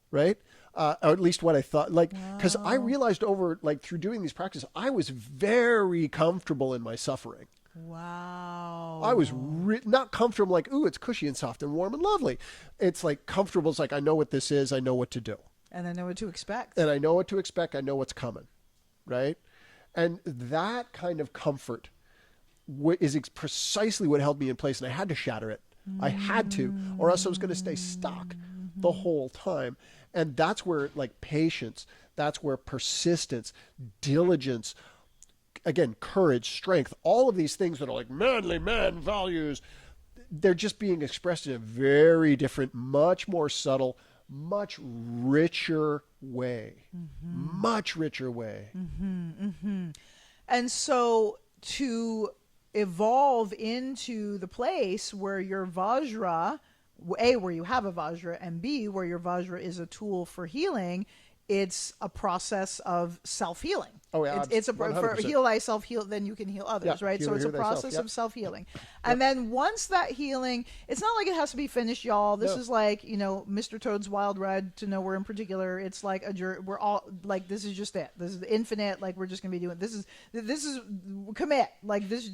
right? Or at least what I thought, like, because I realized through doing these practices, I was very comfortable in my suffering. Wow. I was not comfortable like, ooh, it's cushy and soft and warm and lovely. It's like comfortable. It's like, I know what this is. I know what to do. And I know what to expect. And I know what to expect. I know what's coming. Right. And that kind of comfort is precisely what held me in place. And I had to shatter it. I had to, or else I was going to stay stuck the whole time. And that's where like patience, that's where persistence, diligence, again, courage, strength, all of these things that are like manly man values, they're just being expressed in a very different, much more subtle, much richer way. Much richer way. And so to evolve into the place where your Vajra, A, where you have a Vajra, and B, where your Vajra is a tool for healing, it's a process of self-healing. Oh, yeah. It's a for heal thyself, heal, then you can heal others, right? So it's a process of self-healing. And then once that healing, it's not like it has to be finished, y'all. This is like, you know, Mr. Toad's Wild Ride to Nowhere in particular. It's like we're all like, this is just it. This is the infinite. Like, we're just gonna be doing this is commit. Like, this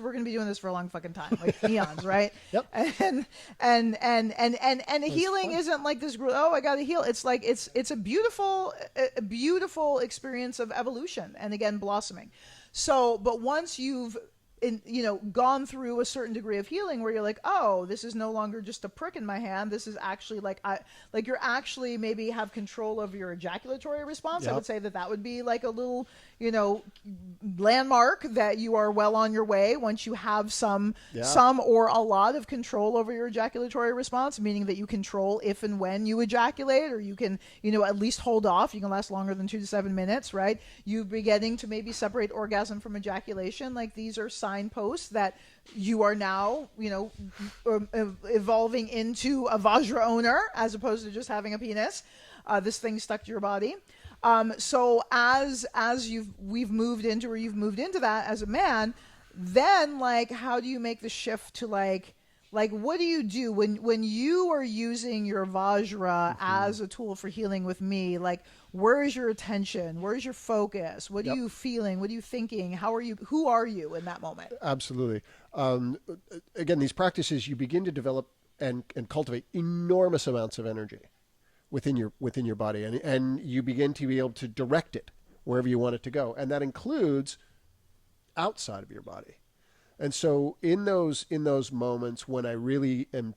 we're gonna be doing this for a long fucking time, like eons, right? And healing isn't like this. Oh, I gotta heal. It's like it's a beautiful experience of evolution and again blossoming. So, but once you've gone through a certain degree of healing where you're like, oh, this is no longer just a prick in my hand. This is actually like you're actually maybe have control over your ejaculatory response. I would say that would be like a little, landmark that you are well on your way once you have some or a lot of control over your ejaculatory response, meaning that you control if and when you ejaculate, or you can, at least hold off. You can last longer than 2 to 7 minutes, right? You're beginning to maybe separate orgasm from ejaculation. Like, these are signposts that you are now, evolving into a Vajra owner as opposed to just having a penis. This thing stuck to your body. So as we've moved into, or you've moved into that as a man, then like, how do you make the shift to like what do you do when you are using your Vajra as a tool for healing with me? Like, where's your attention? Where's your focus? What are you feeling? What are you thinking? Who are you in that moment? Absolutely. Again, these practices, you begin to develop and cultivate enormous amounts of energy within your body, and you begin to be able to direct it wherever you want it to go, and that includes outside of your body. And so in those moments when I really am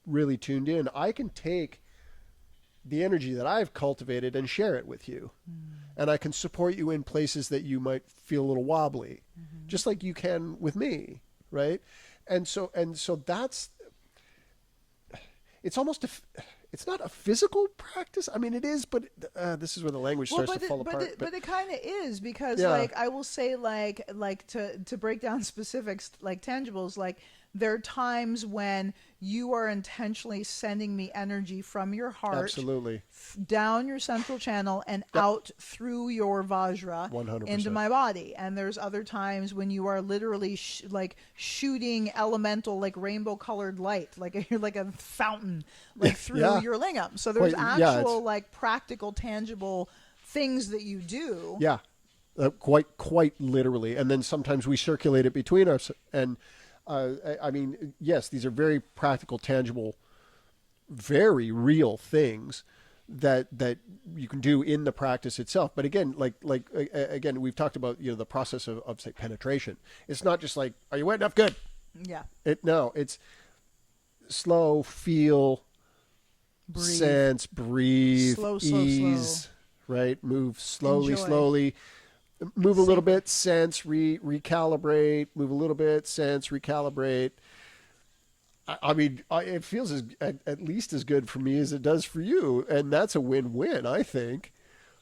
really tuned in, I can take the energy that I've cultivated and share it with you, and I can support you in places that you might feel a little wobbly, just like you can with me, right? And so that's, it's almost it's not a physical practice. I mean, it is, but this is where the language starts to fall apart. But it kind of is, because like, I will say, like to break down specifics, like tangibles, like There are times when you are intentionally sending me energy from your heart Absolutely. down your central channel and out through your Vajra 100%. into my body. And there's other times when you are literally like shooting elemental, like rainbow colored light, like you're like a fountain, like through your lingam. So there's actual like practical, tangible things that you do. Yeah, quite literally. And then sometimes we circulate it between us. And I mean, yes, these are very practical, tangible, very real things that you can do in the practice itself. But again, again, we've talked about, you know, the process of say penetration. It's not just like, are you wet enough? Good. Yeah. It's slow, feel, Breathe. sense, breathe, Slow, ease, right? Move slowly, Enjoy. slowly. Move a little bit, sense, recalibrate. Move a little bit, sense, recalibrate. I mean, it feels at least as good for me as it does for you, and that's a win-win, I think.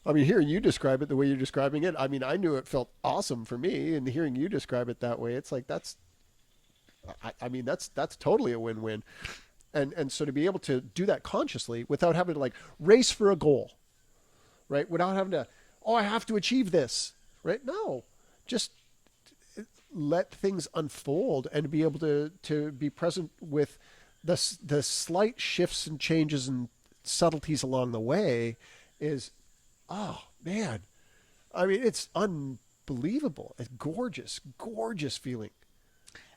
I mean, hearing you describe it the way you're describing it, I mean, I knew it felt awesome for me, and hearing you describe it that way, it's like that's totally a win-win. And so to be able to do that consciously without having to like race for a goal, right? Without having to, I have to achieve this, right? No, just let things unfold and be able to be present with the slight shifts and changes and subtleties along the way is, oh man, I mean, it's unbelievable. It's gorgeous, gorgeous feeling.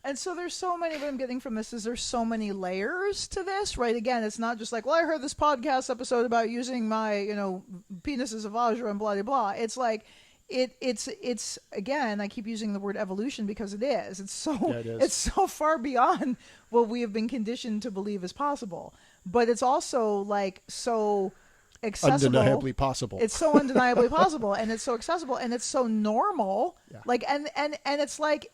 And so there's so many, what I'm getting from this is there's so many layers to this, right? Again, it's not just like, well, I heard this podcast episode about using my, you know, penis as a Vajra and blah, blah, blah. It's like, it's again, I keep using the word evolution because it is. It's so far beyond what we have been conditioned to believe is possible. But it's also like so accessible. Undeniably possible. It's so undeniably possible, and it's so accessible, and it's so normal. Yeah. Like, and it's like,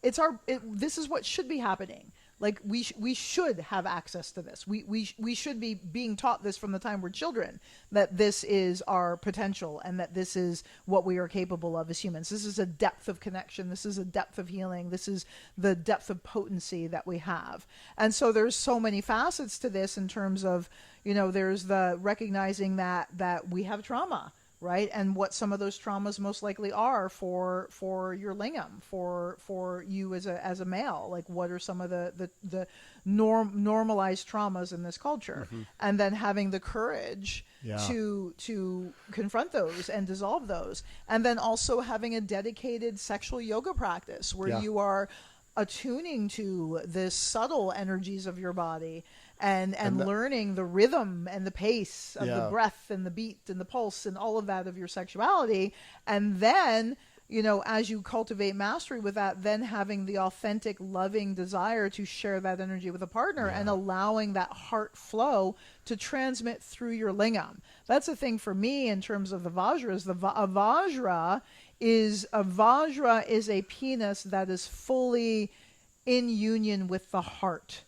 this is what should be happening. Like we should have access to this. We should be being taught this from the time we're children, that this is our potential and that this is what we are capable of as humans. This is a depth of connection. This is a depth of healing. This is the depth of potency that we have. And so there's so many facets to this in terms of, you know, there's the recognizing that we have trauma, right? And what some of those traumas most likely are for your lingam, for you as a male. Like, what are some of the normalized traumas in this culture? Mm-hmm. And then having the courage to confront those and dissolve those. And then also having a dedicated sexual yoga practice where you are attuning to the subtle energies of your body and learning the rhythm and the pace of the breath and the beat and the pulse and all of that of your sexuality. And then, you know, as you cultivate mastery with that, then having the authentic, loving desire to share that energy with a partner and allowing that heart flow to transmit through your lingam. That's the thing for me in terms of the Vajras. A Vajra is a penis that is fully in union with the heart.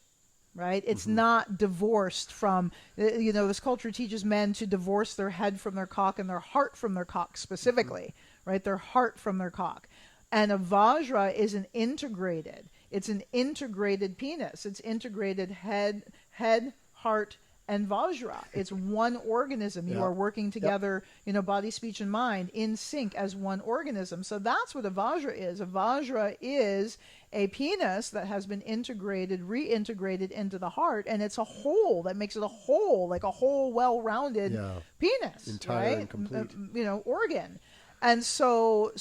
Right? It's not divorced from, you know, this culture teaches men to divorce their head from their cock and their heart from their cock specifically, right? Their heart from their cock. And a Vajra is it's an integrated penis. It's integrated head, heart, and Vajra. It's one organism. You are working together, you know, body, speech, and mind in sync as one organism. So that's what a Vajra is. A Vajra is a penis that has been reintegrated into the heart, and it's a whole that makes it a whole, like a whole well-rounded penis, entire right? and complete, you know, organ. And so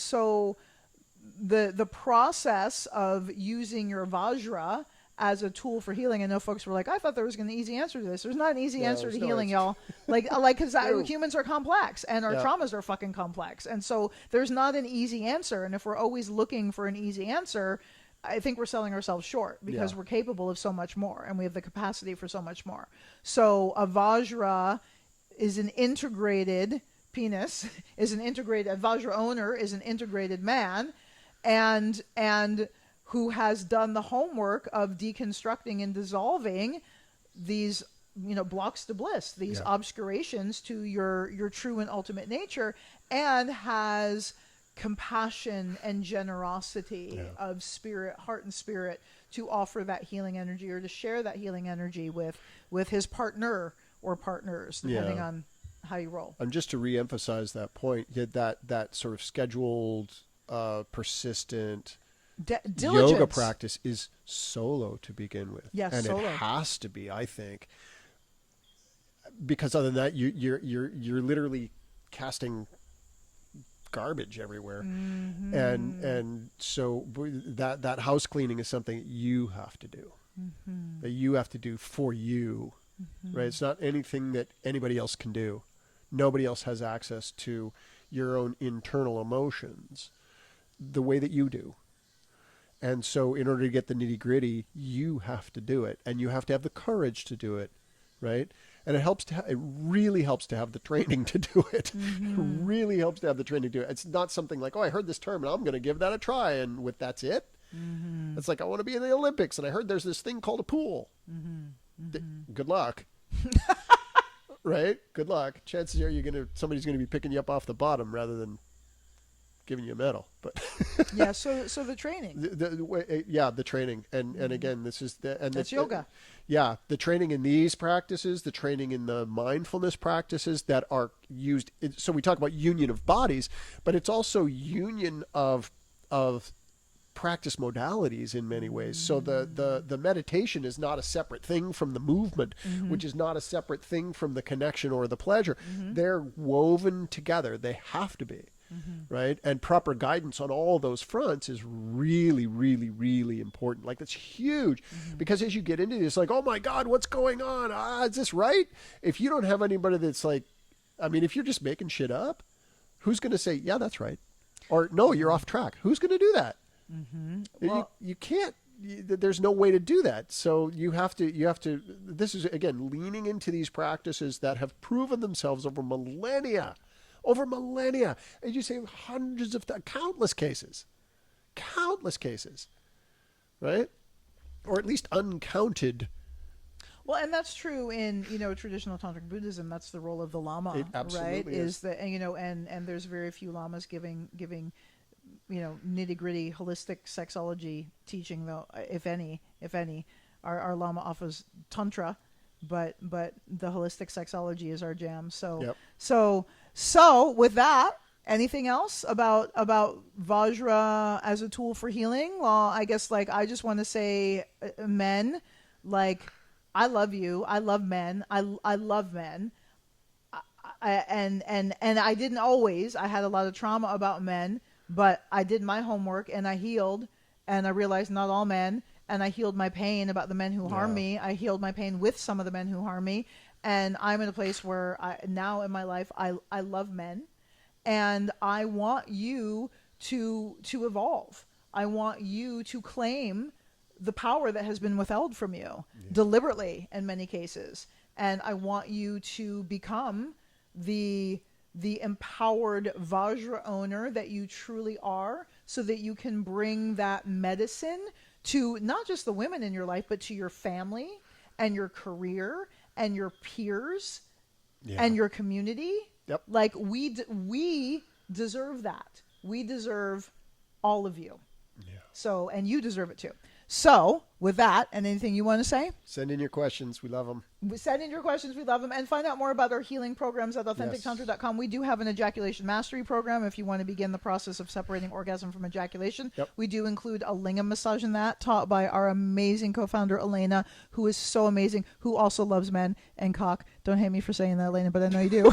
the process of using your Vajra as a tool for healing. I know folks were like, I thought there was an easy answer to this. There's not an easy answer to healing, y'all. Like, because humans are complex and our traumas are fucking complex. And so there's not an easy answer. And if we're always looking for an easy answer, I think we're selling ourselves short because we're capable of so much more and we have the capacity for so much more. So a Vajra is an integrated penis, a Vajra owner is an integrated man and who has done the homework of deconstructing and dissolving these, you know, blocks to bliss, these obscurations to your true and ultimate nature, and has compassion and generosity of spirit, heart and spirit to offer that healing energy or to share that healing energy with his partner or partners, depending on how you roll. And just to reemphasize that point, that sort of scheduled, persistent yoga practice is solo to begin with. Yes, and solo. It has to be, I think, because other than that, you're literally casting garbage everywhere, and so that house cleaning is something you have to do, that you have to do for you, right? It's not anything that anybody else can do. Nobody else has access to your own internal emotions the way that you do. And so in order to get the nitty gritty, you have to do it, and you have to have the courage to do it, right? And it really helps to have the training to do it. It really helps to have the training to do it. It's not something like, oh, I heard this term and I'm going to give that a try, and that's it. It's like, I want to be in the Olympics and I heard there's this thing called a pool. Good luck. Right? Good luck. Chances are somebody's going to be picking you up off the bottom rather than giving you a medal. But yeah, so the training. The training. And again, this is that's yoga. The training in these practices, the training in the mindfulness practices that are used. So we talk about union of bodies, but it's also union of practice modalities in many ways. So the meditation is not a separate thing from the movement, which is not a separate thing from the connection or the pleasure. They're woven together. They have to be. Right? And proper guidance on all those fronts is really, really, really important. Like, that's huge, because as you get into this, like, oh my God, what's going on? Is this right? If you don't have anybody that's like, I mean, if you're just making shit up, who's going to say, yeah, that's right? Or no, you're off track. Who's going to do that? Well, you can't, there's no way to do that. So you have to, this is, again, leaning into these practices that have proven themselves over millennia. And you say hundreds of countless cases, right? Or at least uncounted. Well, and that's true in, traditional tantric Buddhism. That's the role of the lama, it absolutely right? Is that, and there's very few lamas giving nitty gritty holistic sexology teaching, though, if any. Our lama offers tantra, but the holistic sexology is our jam. So with that, anything else about Vajra as a tool for healing? Well, I guess, I just want to say, men, I love you. I love men. I love men. And I didn't always. I had a lot of trauma about men, but I did my homework and I healed, and I realized not all men. And I healed my pain about the men who harm me. I healed my pain with some of the men who harm me. And I'm in a place where now in my life, I love men, and I want you to evolve. I want you to claim the power that has been withheld from you deliberately in many cases. And I want you to become the empowered Vajra owner that you truly are, so that you can bring that medicine to not just the women in your life, but to your family and your career and your peers and your community. Yep. We deserve that. We deserve all of you. Yeah. So, and you deserve it too. So with that, and anything you want to say? Send in your questions. We love them. Send in your questions. We love them. And find out more about our healing programs at authentictantra.com. We do have an ejaculation mastery program if you want to begin the process of separating orgasm from ejaculation. Yep. We do include a lingam massage in that, taught by our amazing co-founder, Elena, who is so amazing, who also loves men and cock. Don't hate me for saying that, Elena, but I know you do.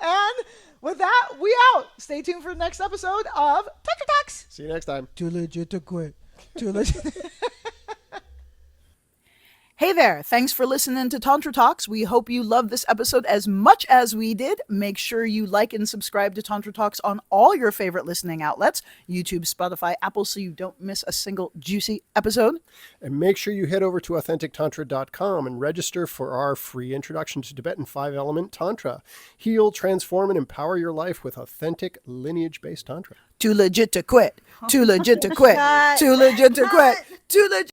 And with that, we out. Stay tuned for the next episode of Tantra Talks. See you next time. Too legit to quit. Too legit. Hey there. Thanks for listening to Tantra Talks. We hope you loved this episode as much as we did. Make sure you like and subscribe to Tantra Talks on all your favorite listening outlets, YouTube, Spotify, Apple, so you don't miss a single juicy episode. And make sure you head over to authentictantra.com and register for our free introduction to Tibetan 5-element Tantra. Heal, transform, and empower your life with authentic lineage-based Tantra. Too legit to quit. Too legit to quit. Too legit to quit. Too legit.